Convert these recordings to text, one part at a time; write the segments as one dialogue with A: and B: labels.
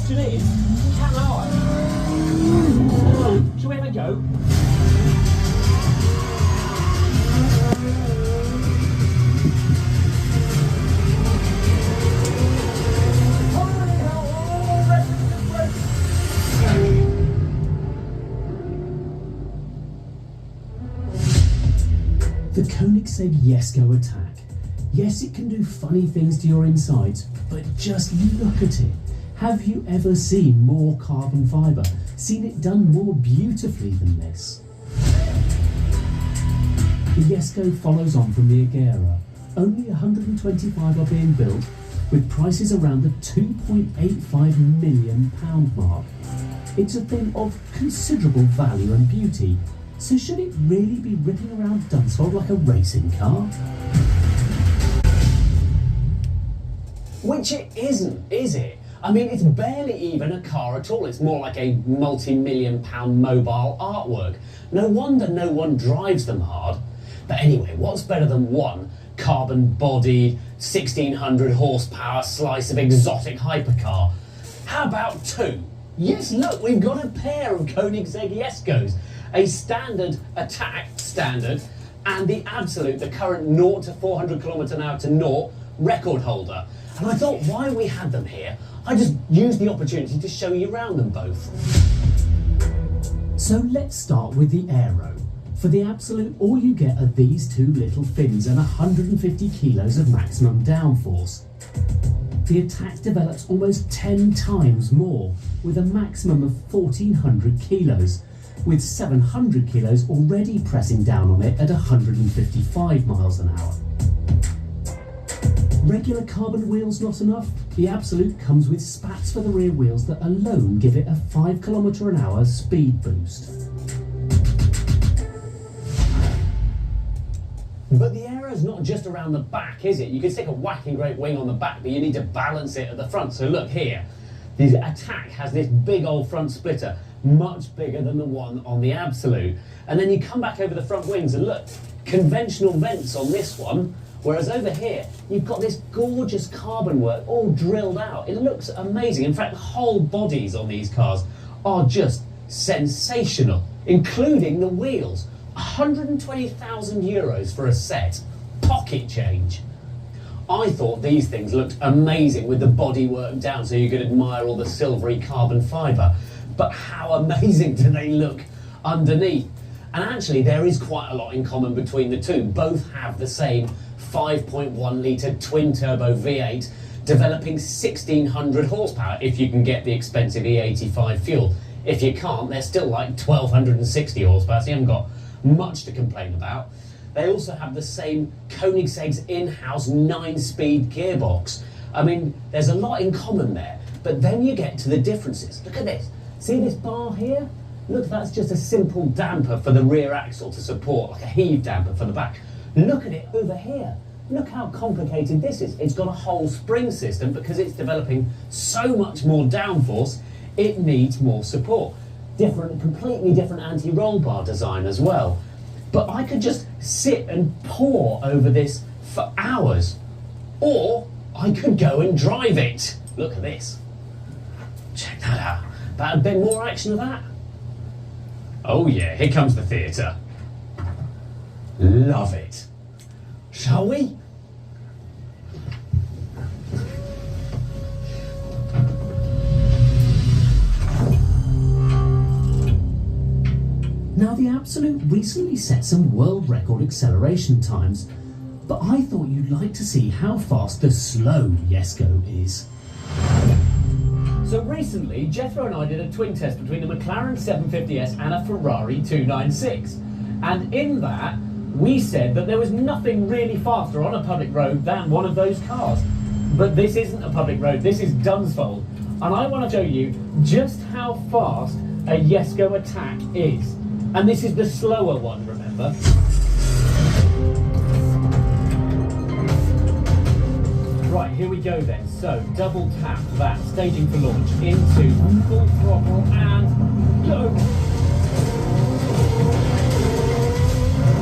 A: question is, can I? Shall we have a go?
B: The Koenigsegg Jesko attack. Yes, it can do funny things to your insides, but just look at it. Have you ever seen more carbon fibre? Seen it done more beautifully than this? The Jesko follows on from the Agera. Only 125 are being built, with prices around the £2.85 million mark. It's a thing of considerable value and beauty. So should it really be ripping around Dunsfold like a racing car?
A: Which it isn't, is it? I mean, it's barely even a car at all. It's more like a multi-million-pound mobile artwork. No wonder no one drives them hard. But anyway, what's better than one carbon-bodied, 1600 horsepower slice of exotic hypercar? How about two? Yes, look, we've got a pair of Koenigsegg Jeskos. A standard attack standard and the absolute, the current 0 to 400 km/h to 0 record holder. And I thought, why we had them here, I just used the opportunity to show you around them both.
B: So let's start with the aero. For the absolute, all you get are these two little fins and 150 kilos of maximum downforce. The attack develops almost 10 times more, with a maximum of 1400 kilos, with 700 kilos already pressing down on it at 155 miles an hour. Regular carbon wheels not enough? The Absolute comes with spats for the rear wheels that alone give it a 5 km/h speed boost.
A: But the aero's not just around the back, is it? You can stick a whacking great wing on the back, but you need to balance it at the front. So look here, the Attack has this big old front splitter, much bigger than the one on the Absolute. And then you come back over the front wings and look, conventional vents on this one, whereas over here, you've got this gorgeous carbon work all drilled out. It looks amazing. In fact, the whole bodies on these cars are just sensational, including the wheels. 120,000 euros for a set. Pocket change. I thought these things looked amazing with the bodywork down so you could admire all the silvery carbon fibre. But how amazing do they look underneath? And actually there is quite a lot in common between the two. Both have the same 5.1 litre twin turbo V8 developing 1600 horsepower if you can get the expensive E85 fuel. If you can't, they're still like 1260 horsepower, so you haven't got much to complain about. They also have the same Koenigsegg's in-house 9-speed gearbox. I mean, there's a lot in common there, but then you get to the differences. Look at this. See this bar here? Look, that's just a simple damper for the rear axle to support, like a heave damper for the back. Look at it over here. Look how complicated this is. It's got a whole spring system because it's developing so much more downforce, it needs more support. Completely different anti-roll bar design as well. But I could just sit and pore over this for hours. Or I could go and drive it. Look at this. Check that out. About a bit more action of that. Oh yeah, here comes the theatre. Love it. Shall we?
B: Now the Absolute recently set some world record acceleration times, but I thought you'd like to see how fast the slow Jesko is.
A: So recently, Jethro and I did a twin test between a McLaren 750S and a Ferrari 296. And in that, we said that there was nothing really faster on a public road than one of those cars. But this isn't a public road, this is Dunsfold. And I want to show you just how fast a Jesko Attack is. And this is the slower one, remember? Right, here we go then. So, double tap that, staging for launch, into full throttle and go!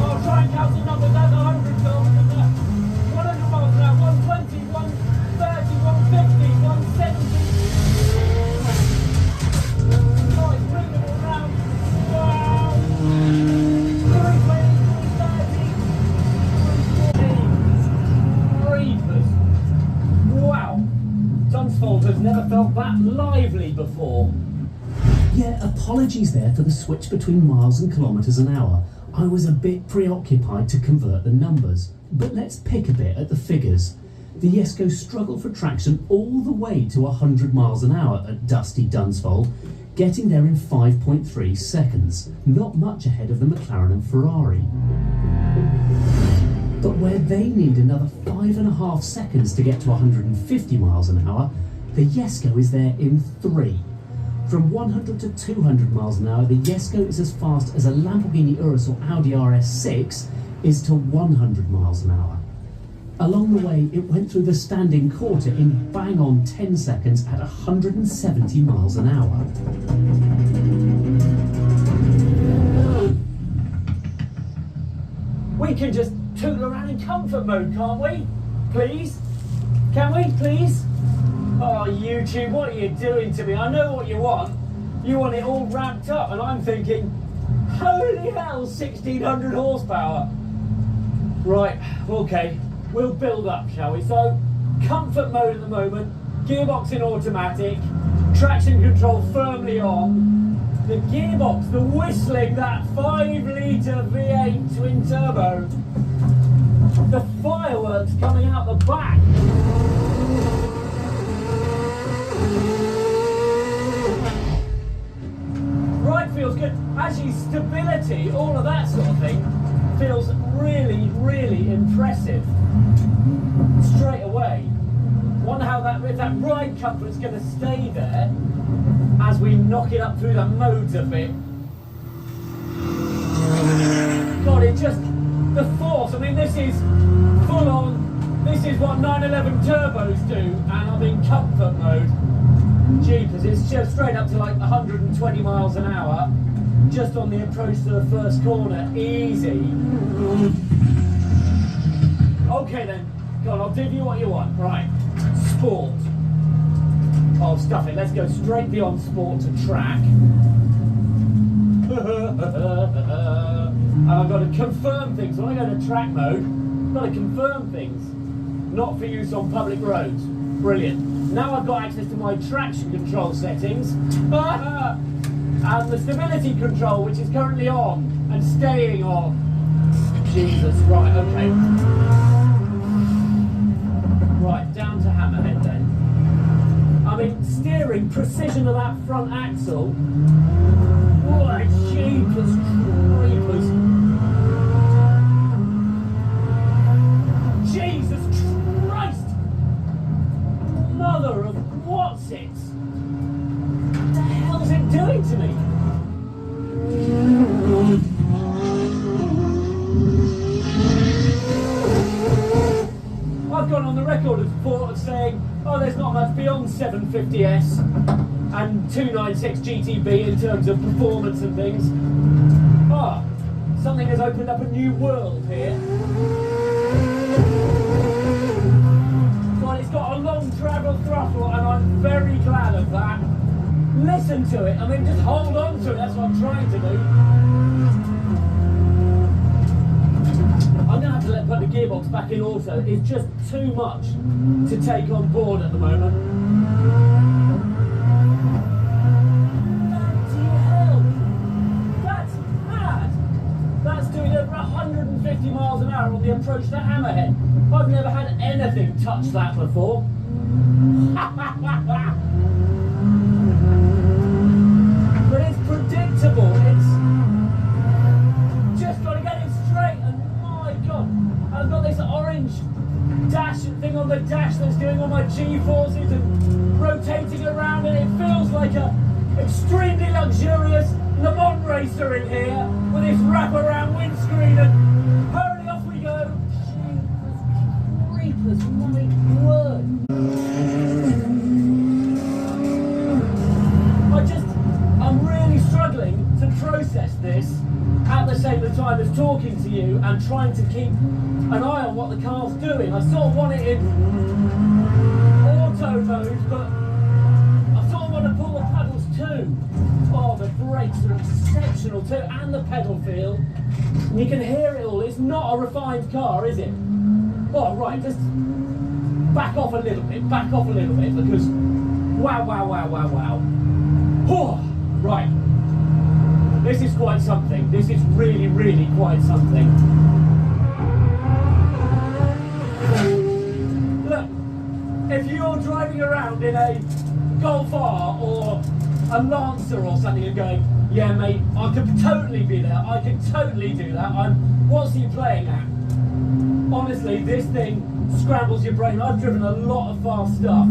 A: I'll try and count the numbers as 100 kilometers there. 100 miles an hour, 120, 130, 150, 170.
B: Apologies there for the switch between miles and kilometres an hour. I was a bit preoccupied to convert the numbers, but let's pick a bit at the figures. The Jesko struggled for traction all the way to 100 miles an hour at dusty Dunsfold, getting there in 5.3 seconds, not much ahead of the McLaren and Ferrari. But where they need another 5.5 seconds to get to 150 miles an hour, the Jesko is there in 3. From 100 to 200 miles an hour, the Jesko is as fast as a Lamborghini Urus or Audi RS6 is to 100 miles an hour. Along the way, it went through the standing quarter in bang on 10 seconds at 170 miles an hour.
A: We can just tootle around in comfort mode, can't we? Please? Can we, please? Oh, YouTube, what are you doing to me? I know what you want. You want it all ramped up, and I'm thinking, holy hell, 1600 horsepower. Right, okay, we'll build up, shall we? So, comfort mode at the moment, gearbox in automatic, traction control firmly on. The gearbox, the whistling, that 5-litre V8 twin turbo. The fireworks coming out the back. Ride feels good. Actually, stability, all of that sort of thing, feels really, really impressive. Straight away. Wonder how if that ride comfort's going to stay there as we knock it up through the modes a bit. God, it just, the force, I mean, this is full on, this is what 911 turbos do, and I'm in comfort mode. Jeepers, it's just straight up to like 120 miles an hour, just on the approach to the first corner, easy. Okay then, go on, I'll give you what you want, right, sport. Oh, stuff it, let's go straight beyond sport to track. And I've got to confirm things. When I go to track mode, I've got to confirm things. Not for use on public roads. Brilliant. Now I've got access to my traction control settings. And the stability control, which is currently on and staying on. Jesus, right, okay. Right, down to hammerhead then. I mean, steering, precision of that front axle. What a jeepers creepers. Jesus Christ! Mother of what's it? What the hell's it doing to me? I've gone on the record of saying, oh, there's not much beyond 750S and 296 GTB in terms of performance and things. Ah, something has opened up a new world here. Well, it's got a long travel throttle and I'm very glad of that. Listen to it, I mean, just hold on to it, that's what I'm trying to do. I'm going to have to put the gearbox back in auto. It's just too much to take on board at the moment. Bloody hell! That's mad! That's doing over 150 miles an hour on the approach to Hammerhead. I've never had anything touch that before. But it's predictable. It's just got to get it straight. And my God, I've got this orange dash thing on the dash that's doing all my G-forces and rotating around, and it feels like a extremely luxurious Le Mans racer in here with this wrap-around windscreen, and hurry, off we go. Jeepers creepers, my word. I'm really struggling to process this at the same time as talking to you and trying to keep an eye on what the car's doing. I sort of want it in auto mode, but I sort of want to pull the pedals too. Oh, the brakes are exceptional too, and the pedal feel. And you can hear it all. It's not a refined car, is it? Oh, right, just back off a little bit, because wow, wow, wow, wow, wow. Oh, right, This is quite something. This is really, really quite something. Look, if you're driving around in a Golf R or a Lancer or something and going, yeah mate, I could totally be there, I could totally do that, what's he playing at? Honestly, this thing scrambles your brain. I've driven a lot of fast stuff.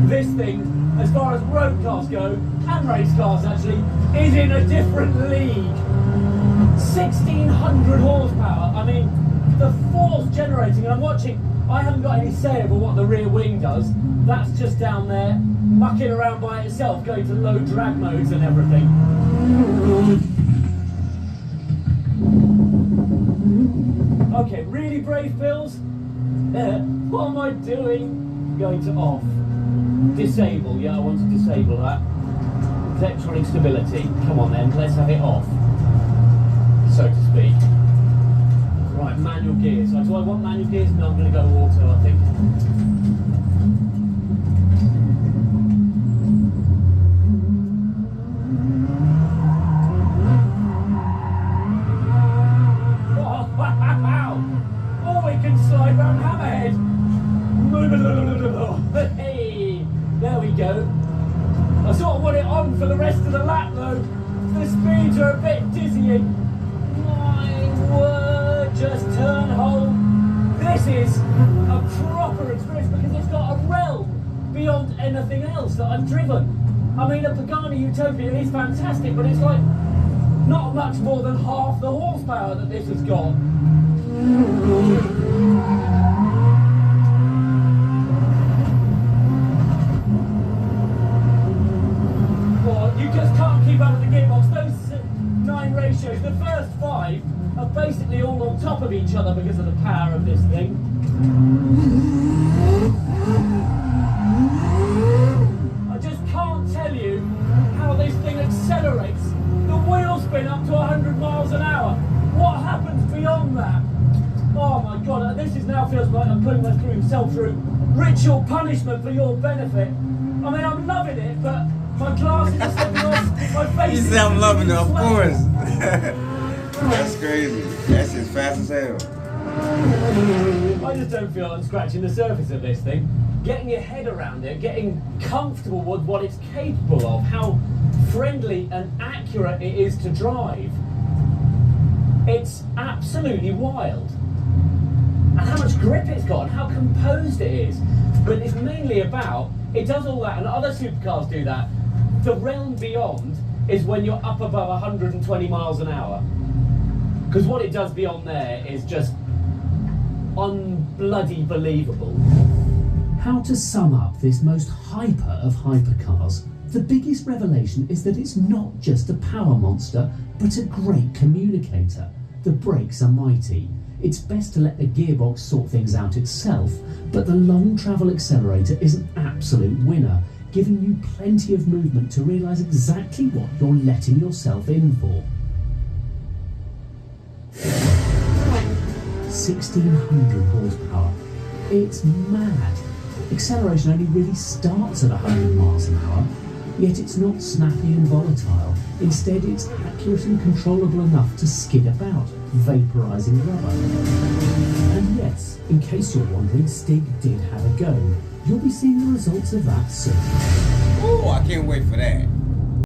A: This thing, as far as road cars go, and race cars actually, is in a different league. 1600 horsepower. I mean, the force generating, and I'm watching, I haven't got any say over what the rear wing does. That's just down there, mucking around by itself, going to low drag modes and everything. Okay, really brave Bills. What am I doing? Going to off. Disable, yeah, I want to disable that. Electronic stability. Come on then, let's have it off, so to speak. Right, manual gears. Do I want manual gears? No, I'm going to go auto, I think. Oh, wow! Oh, we can slide round Hammerhead. Hey, there we go. I sort of want it on for the rest of the lap though. The speeds are a bit dizzying. My word, just turn home. This is a proper experience because it's got a realm beyond anything else that I've driven. I mean, a Pagani Utopia is fantastic, but it's like not much more than half the horsepower that this has got. You just can't keep up with the gearbox. Those 9 ratios, the first 5 are basically all on top of each other because of the power of this thing. I just can't tell you how this thing accelerates. The wheel spin up to 100 miles an hour. What happens beyond that? Oh my God, this now feels like I'm putting myself through ritual punishment for your benefit. I mean, I'm loving it, but my glasses are slipping off, my face is...
C: You say I'm loving it, of course. That's crazy. That's just fast as hell.
A: I just don't feel I'm scratching the surface of this thing. Getting your head around it, getting comfortable with what it's capable of, how friendly and accurate it is to drive. It's absolutely wild. And how much grip it's got and how composed it is. But it's mainly about, it does all that, and other supercars do that. The realm beyond is when you're up above 120 miles an hour. Because what it does beyond there is just unbloody believable.
B: How to sum up this most hyper of hypercars? The biggest revelation is that it's not just a power monster, but a great communicator. The brakes are mighty. It's best to let the gearbox sort things out itself, but the long travel accelerator is an absolute winner, giving you plenty of movement to realise exactly what you're letting yourself in for. 1600 horsepower. It's mad. Acceleration only really starts at 100 miles an hour, yet it's not snappy and volatile. Instead, it's accurate and controllable enough to skid about, vaporising rubber. And yes, in case you're wondering, Stig did have a go. You'll be seeing the results of that soon.
C: Oh, I can't wait for that.